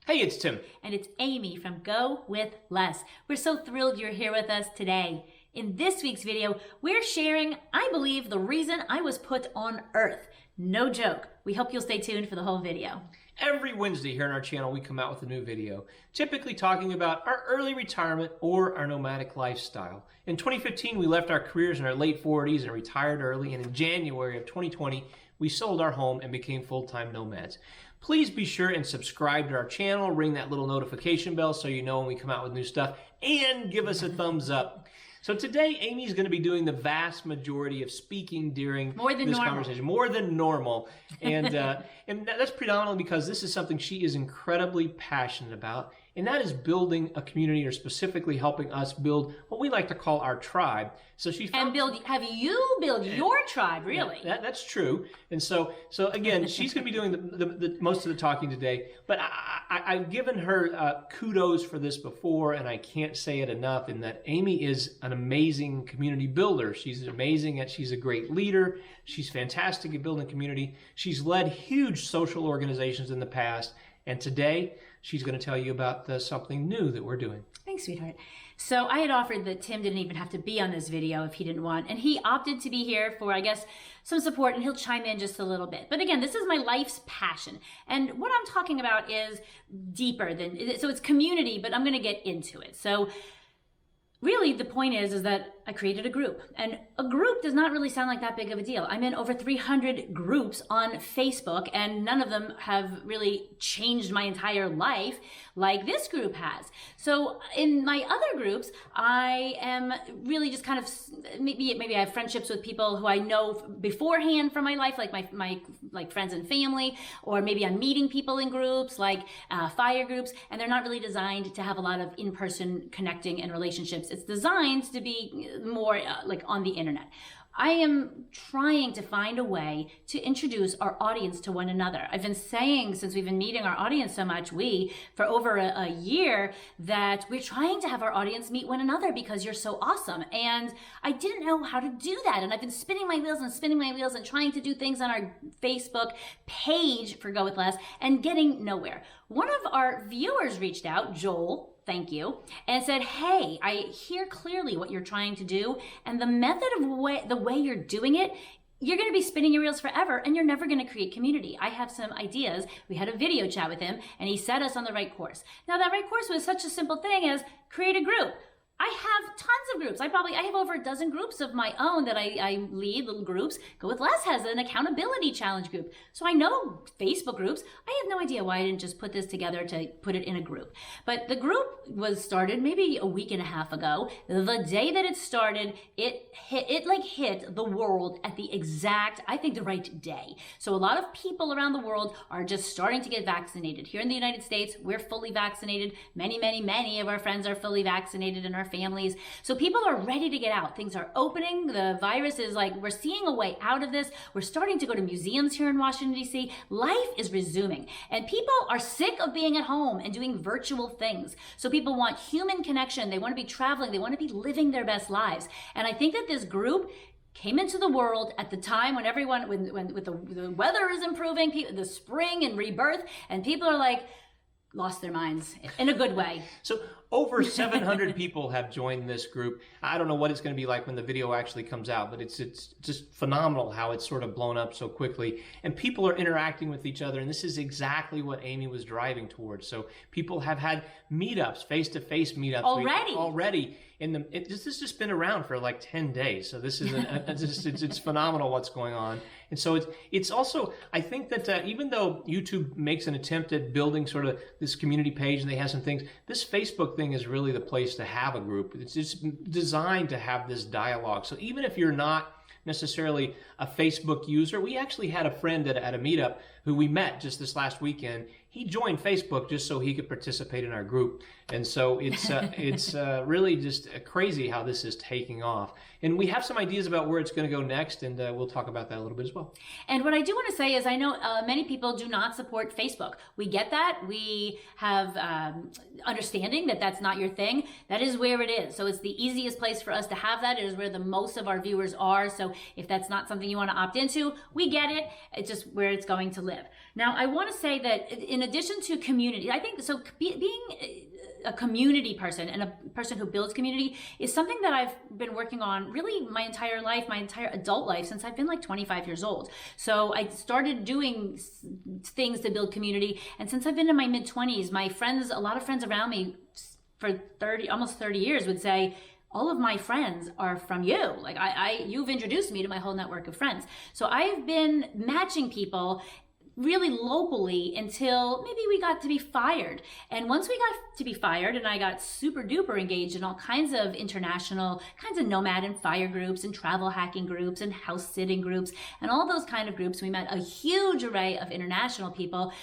Hey, it's Tim. And it's Amy from GoWithLess. We're so thrilled you're here with us today. In this week's video, we're sharing, I believe, the reason I was put on Earth. No joke. We hope you'll stay tuned for the whole video. Every Wednesday here on our channel, we come out with a new video, typically talking about our early retirement or our nomadic lifestyle. In 2015, we left our careers in our late 40s and retired early, and in January of 2020, we sold our home and became full-time nomads. Please be sure and subscribe to our channel, ring that little notification bell so you know when we come out with new stuff, and give us a thumbs up. So today, Amy's going to be doing the vast majority of speaking during this conversation, more than normal. And that's predominantly because this is something she is incredibly passionate about, and that is building a community, or specifically helping us build what we like to call our tribe. So she have you build your tribe, really? Yeah, that's true. And so again, she's going to be doing the most of the talking today. But I've given her kudos for this before, and I can't say it enough. In that Amy is an amazing community builder. She's amazing she's a great leader. She's fantastic at building community. She's led huge social organizations in the past, and today she's going to tell you about something new that we're doing. Thanks, sweetheart. So I had offered that Tim didn't even have to be on this video if he didn't want, and he opted to be here for, I guess, some support, and he'll chime in just a little bit. But again, this is my life's passion, and what I'm talking about is deeper than, so it's community, but I'm going to get into it. So really, the point is that I created a group, and a group does not really sound like that big of a deal. I'm in over 300 groups on Facebook, and none of them have really changed my entire life like this group has. So in my other groups, I am really just kind of, maybe I have friendships with people who I know beforehand from my life, like my like friends and family, or maybe I'm meeting people in groups like fire groups, and they're not really designed to have a lot of in-person connecting and relationships. It's designed to be more like on the internet. I am trying to find a way to introduce our audience to one another. I've been saying since we've been meeting our audience so much, for over a year, that we're trying to have our audience meet one another because you're so awesome. And I didn't know how to do that. And I've been spinning my wheels and trying to do things on our Facebook page for GoWithLess and getting nowhere. One of our viewers reached out, Joel, thank you, and said, hey, I hear clearly what you're trying to do, and the method of the way you're doing it, you're going to be spinning your wheels forever, and you're never going to create community. I have some ideas. We had a video chat with him, and he set us on the right course. Now, that right course was such a simple thing as create a group. I have tons of groups. I have over a dozen groups of my own that I lead, little groups. GoWithLess has an accountability challenge group. So I know Facebook groups. I have no idea why I didn't just put this together to put it in a group. But the group was started maybe a week and a half ago. The day that it started, it hit the world at the exact, I think, the right day. So a lot of people around the world are just starting to get vaccinated. Here in the United States, we're fully vaccinated. Many of our friends are fully vaccinated in our families. So people are ready to get out. Things are opening. The virus is like, we're seeing a way out of this. We're starting to go to museums here in Washington, D.C. Life is resuming. And people are sick of being at home and doing virtual things. So people want human connection. They want to be traveling. They want to be living their best lives. And I think that this group came into the world at the time when everyone, when the weather is improving, the spring and rebirth, and people are like, lost their minds in a good way. So over 700 people have joined this group. I don't know what it's going to be like when the video actually comes out, but it's just phenomenal how it's sort of blown up so quickly. And people are interacting with each other, and this is exactly what Amy was driving towards. So people have had meetups, face-to-face meetups already. This has just been around for like 10 days. So this is it's phenomenal what's going on. And so it's also, I think that even though YouTube makes an attempt at building sort of this community page, and they have some things, this Facebook thing is really the place to have a group. It's just designed to have this dialogue. So even if you're not necessarily a Facebook user, we actually had a friend at a meetup who we met just this last weekend. He joined Facebook just so he could participate in our group. And so it's really just crazy how this is taking off. And we have some ideas about where it's going to go next, and we'll talk about that a little bit as well. And what I do want to say is I know many people do not support Facebook. We get that. We have understanding that that's not your thing. That is where it is. So it's the easiest place for us to have that. It is where the most of our viewers are. So if that's not something you want to opt into, we get it. It's just where it's going to live. live. Now, I want to say that in addition to community, I think so being a community person and a person who builds community is something that I've been working on really my entire life, my entire adult life, since I've been like 25 years old. So I started doing things to build community. And since I've been in my mid-20s, my friends, a lot of friends around me for almost 30 years would say, all of my friends are from you. Like you've introduced me to my whole network of friends. So I've been matching people really locally until maybe we got to be fired. And once we got to be fired and I got super duper engaged in all kinds of international kinds of nomad and fire groups and travel hacking groups and house sitting groups and all those kind of groups, we met a huge array of international people.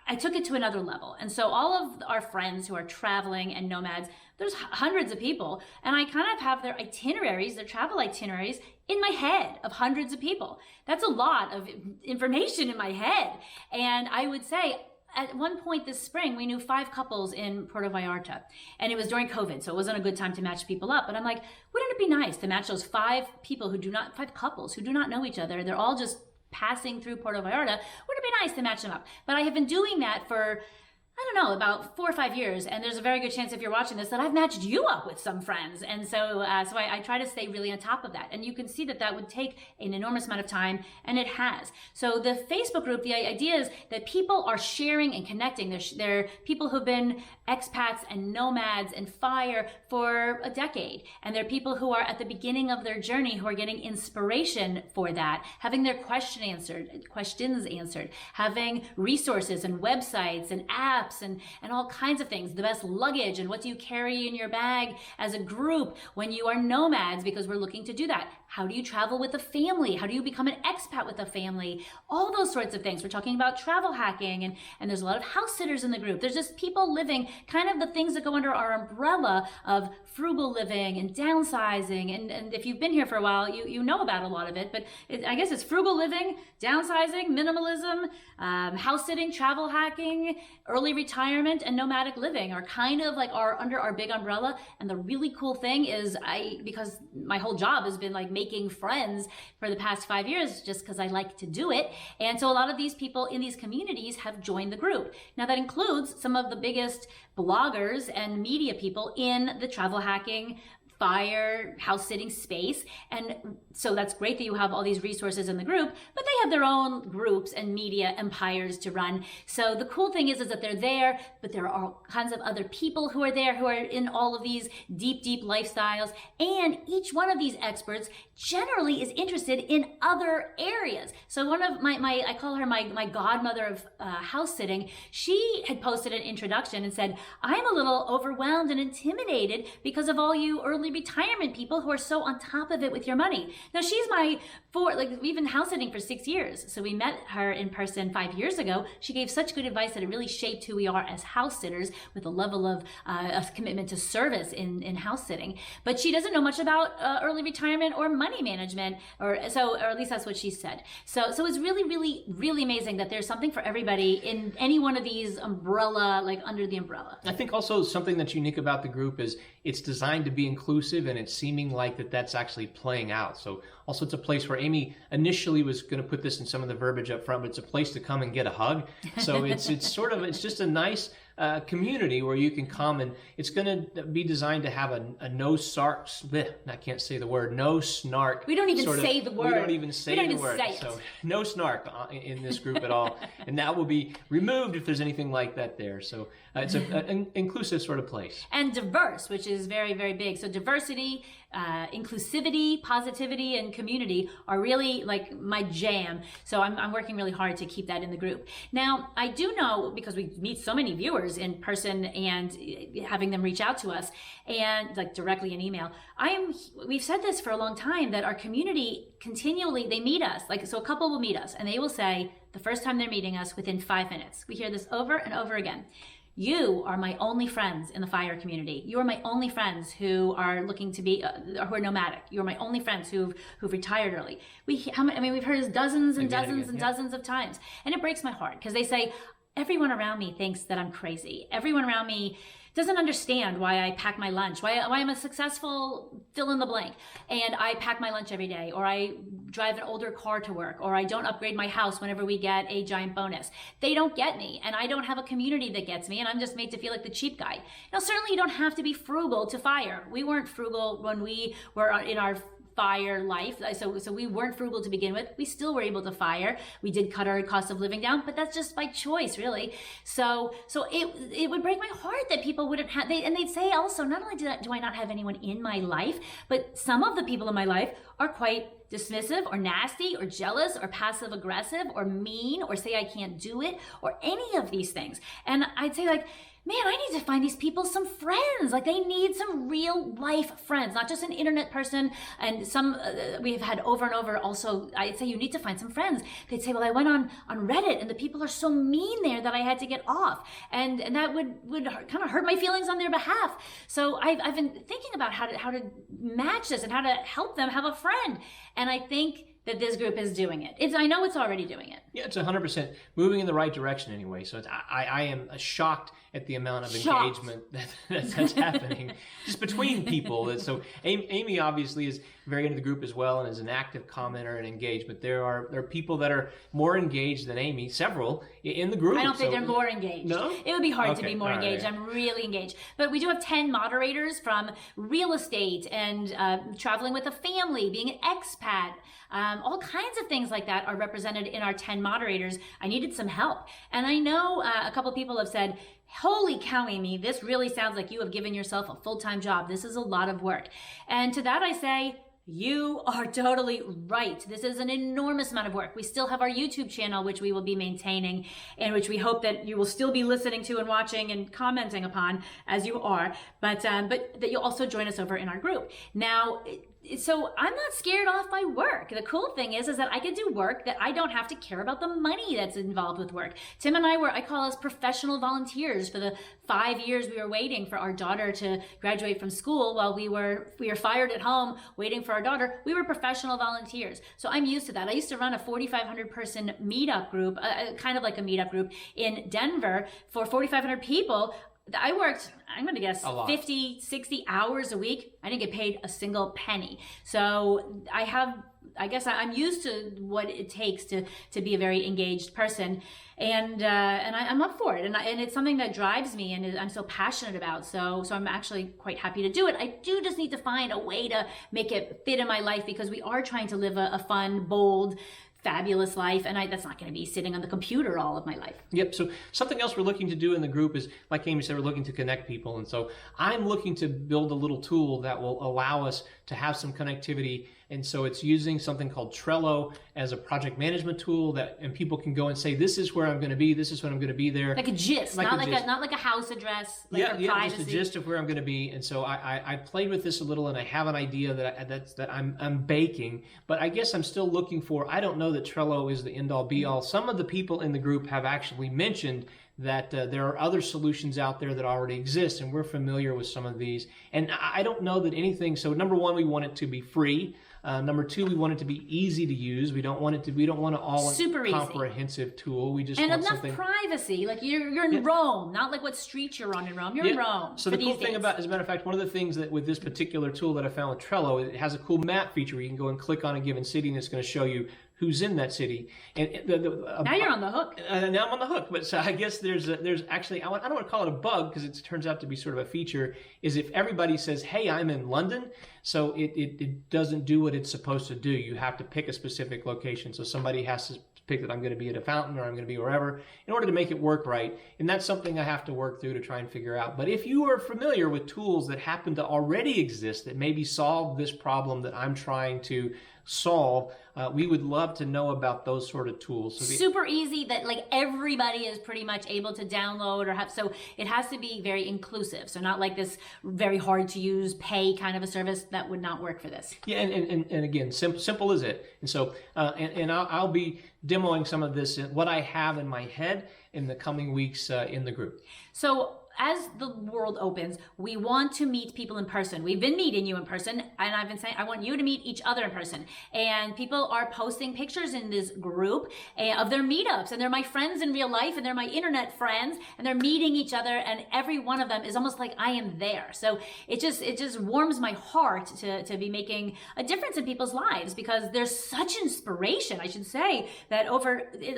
I took it to another level. And so all of our friends who are traveling and nomads, there's hundreds of people, and I kind of have their itineraries, their travel itineraries in my head of hundreds of people. That's a lot of information in my head. And I would say at one point this spring, we knew 5 couples in Puerto Vallarta, and it was during COVID, so it wasn't a good time to match people up. But I'm like, wouldn't it be nice to match those 5 couples who do not know each other? They're all just passing through Puerto Vallarta. Wouldn't it be nice to match them up? But I have been doing that for, I don't know, about 4 or 5 years, and there's a very good chance if you're watching this that I've matched you up with some friends, and so I try to stay really on top of that. And you can see that would take an enormous amount of time, and it has. So the Facebook group, the idea is that people are sharing and connecting. They're people who've been expats and nomads and fire for a decade, and they're people who are at the beginning of their journey who are getting inspiration for that, having their questions answered, having resources and websites and apps and all kinds of things, the best luggage and what do you carry in your bag as a group when you are nomads, because we're looking to do that. How do you travel with a family? How do you become an expat with a family? All those sorts of things. We're talking about travel hacking, and there's a lot of house sitters in the group. There's just people living kind of the things that go under our umbrella of frugal living and downsizing. And if you've been here for a while, you know about a lot of it, but I guess it's frugal living, downsizing, minimalism, house sitting, travel hacking, early retirement, and nomadic living are kind of like under our big umbrella. And the really cool thing is because my whole job has been like making friends for the past 5 years, just because I like to do it. And so a lot of these people in these communities have joined the group. Now that includes some of the biggest bloggers and media people in the travel hacking, fire, house sitting space. And so that's great that you have all these resources in the group, but they have their own groups and media empires to run. So the cool thing is that they're there, but there are all kinds of other people who are there who are in all of these deep lifestyles. And each one of these experts generally is interested in other areas. So one of I call her my godmother of house sitting. She had posted an introduction and said, I'm a little overwhelmed and intimidated because of all you early retirement people who are so on top of it with your money. Now she's we've been house sitting for 6 years. So we met her in person 5 years ago. She gave such good advice that it really shaped who we are as house sitters, with a level of a commitment to service in house sitting. But she doesn't know much about early retirement or money management, or at least that's what she said. So it's really amazing that there's something for everybody in any one of these umbrella, like under the umbrella. I think also something that's unique about the group is it's designed to be inclusive, and it's seeming like that's actually playing out. So also it's a place where Amy initially was going to put this in some of the verbiage up front, but it's a place to come and get a hug. So it's just a nice community where you can come, and it's going to be designed to have a no snark. I can't say the word. No snark. We don't even say the word. We don't even say the word. So no snark in this group at all, and that will be removed if there's anything like that there. So it's an inclusive sort of place. And diverse, which is very big. So diversity, inclusivity, positivity, and community are really like my jam. So I'm working really hard to keep that in the group. Now, I do know, because we meet so many viewers in person and having them reach out to us, and like directly in email, we've said this for a long time, that our community continually, they meet us. So a couple will meet us and they will say the first time they're meeting us, within 5 minutes. We hear this over and over again. You are my only friends in the fire community. You are my only friends who are looking to be, who are nomadic. You are my only friends who've retired early. We've heard this dozens and dozens and dozens of times. And it breaks my heart, because they say, everyone around me thinks that I'm crazy. Everyone around me doesn't understand why I pack my lunch, why I'm a successful fill in the blank, and I pack my lunch every day, or I drive an older car to work, or I don't upgrade my house whenever we get a giant bonus. They don't get me, and I don't have a community that gets me, and I'm just made to feel like the cheap guy. Now, certainly you don't have to be frugal to fire. We weren't frugal when we were in our fire life. So we weren't frugal to begin with. We still were able to fire. We did cut our cost of living down, but that's just by choice, really. So it would break my heart that people wouldn't have, they'd say also, not only do I not have anyone in my life, but some of the people in my life are quite dismissive or nasty or jealous or passive aggressive or mean or say I can't do it or any of these things. And I'd say like, man, I need to find these people some friends. Like they need some real life friends, not just an internet person. And some we've had over and over also, I'd say you need to find some friends. They'd say, well, I went on Reddit and the people are so mean there that I had to get off. And that would kind of hurt my feelings on their behalf. So I've been thinking about how to match this and how to help them have a friend. And I think that this group is doing it. I know it's already doing it. Yeah, it's 100% moving in the right direction anyway. So I am shocked at the amount of engagement that's happening just between people. So Amy obviously is very into the group as well and is an active commenter and engaged. But there are people that are more engaged than Amy, several in the group. I don't think they're more engaged. No? It would be hard to be more All engaged. right. I'm really engaged. But we do have 10 moderators from real estate and traveling with a family, being an expat. All kinds of things like that are represented in our 10 moderators. I needed some help. And I know a couple people have said, holy cow, Amy, this really sounds like you have given yourself a full-time job. This is a lot of work. And to that I say, you are totally right. This is an enormous amount of work. We still have our YouTube channel, which we will be maintaining and which we hope that you will still be listening to and watching and commenting upon as you are, but that you'll also join us over in our group. Now, so I'm not scared off by work. The cool thing is that I can do work that I don't have to care about the money that's involved with work. Tim and I call us professional volunteers for the 5 years we were waiting for our daughter to graduate from school while we were fired at home waiting for our daughter. We were professional volunteers. So I'm used to that. I used to run a 4,500 person meetup group, kind of like a meetup group in Denver for 4,500 people. I worked, I'm going to guess 50, 60 hours a week. I didn't get paid a single penny. So I guess I'm used to what it takes to be a very engaged person. And I'm up for it. And it's something that drives me and I'm so passionate about. So I'm actually quite happy to do it. I do just need to find a way to make it fit in my life because we are trying to live a fun, bold, fabulous life, and that's not going to be sitting on the computer all of my life. Yep. So something else we're looking to do in the group is, like Amy said, we're looking to connect people, and so I'm looking to build a little tool that will allow us to have some connectivity. And so it's using something called Trello as a project management tool and people can go and say, this is where I'm going to be, this is when I'm going to be there. Like a gist, not like a house address, like privacy. Just a gist of where I'm going to be. And so I played with this a little and I have an idea that I'm baking, but I guess I'm still looking for, I don't know that Trello is the end all be all. Some of the people in the group have actually mentioned that there are other solutions out there that already exist, and we're familiar with some of these. And I don't know that anything, so number one, we want it to be free. Number two, we want it to be easy to use. We don't want an all comprehensive tool. We just want enough something privacy. Like you're in Rome, not like what street you're on in Rome. You're in Rome. So the cool thing about, as a matter of fact, one of the things that with this particular tool that I found with Trello, it has a cool map feature where you can go and click on a given city, and it's going to show you who's in that city. And now you're on the hook. Now I'm on the hook. But so I guess there's actually, I don't want to call it a bug because it turns out to be sort of a feature, is if everybody says, hey, I'm in London, so it doesn't do what it's supposed to do. You have to pick a specific location. So somebody has to pick that I'm going to be at a fountain or I'm going to be wherever in order to make it work right. And that's something I have to work through to try and figure out. But if you are familiar with tools that happen to already exist that maybe solve this problem that I'm trying to solve, we would love to know about those sort of tools. So super easy that like everybody is pretty much able to download or have, so it has to be very inclusive. So not like this very hard to use pay kind of a service that would not work for this. Yeah, and again, simple is it. And so, I'll be demoing some of this, what I have in my head in the coming weeks in the group. So as the world opens, we want to meet people in person. We've been meeting you in person, and I've been saying I want you to meet each other in person. And people are posting pictures in this group of their meetups, and they're my friends in real life, and they're my internet friends, and they're meeting each other, and every one of them is almost like I am there. So it just warms my heart to be making a difference in people's lives, because there's such inspiration. I should say that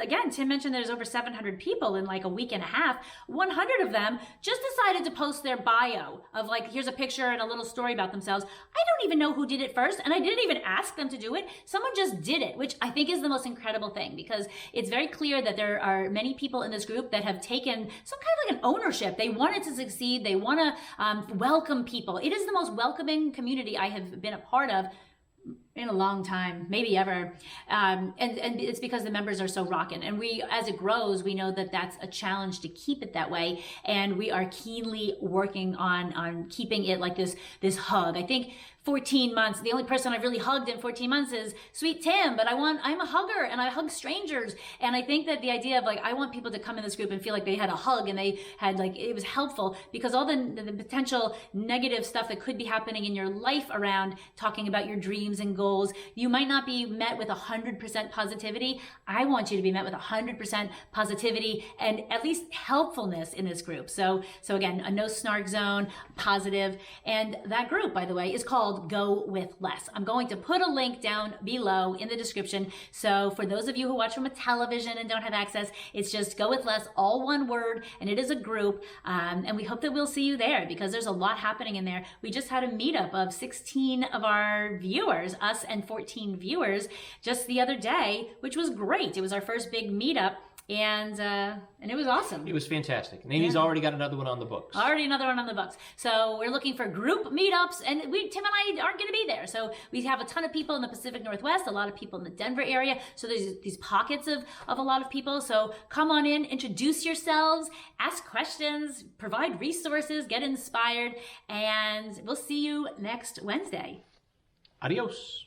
again, Tim mentioned there's over 700 people in like a week and a half. 100 of them just decided to post their bio of like, here's a picture and a little story about themselves. I don't even know who did it first, and I didn't even ask them to do it. Someone just did it, which I think is the most incredible thing, because it's very clear that there are many people in this group that have taken some kind of like an ownership. They wanted to succeed. They want to welcome people. It is the most welcoming community I have been a part of in a long time, maybe ever. And it's because the members are so rocking. And we, as it grows, we know that that's a challenge to keep it that way. And we are keenly working on keeping it like this hug. I think 14 months, the only person I've really hugged in 14 months is sweet Tim, but I'm a hugger and I hug strangers. And I think that the idea of like, I want people to come in this group and feel like they had a hug and they had like, it was helpful, because all the potential negative stuff that could be happening in your life around talking about your dreams and goals, you might not be met with 100% positivity. I want you to be met with 100% positivity and at least helpfulness in this group. So again, a no snark zone, positive. And that group, by the way, is called GoWithLess. I'm going to put a link down below in the description. So for those of you who watch from a television and don't have access, it's just GoWithLess, all one word, and it is a group. And we hope that we'll see you there, because there's a lot happening in there. We just had a meetup of 16 of our viewers, us and 14 viewers, just the other day, which was great. It was our first big meetup. And it was awesome. It was fantastic. And he's already got another one on the books. Already another one on the books. So we're looking for group meetups, and Tim and I aren't going to be there. So we have a ton of people in the Pacific Northwest, a lot of people in the Denver area. So there's these pockets of a lot of people. So come on in, introduce yourselves, ask questions, provide resources, get inspired, and we'll see you next Wednesday. Adios.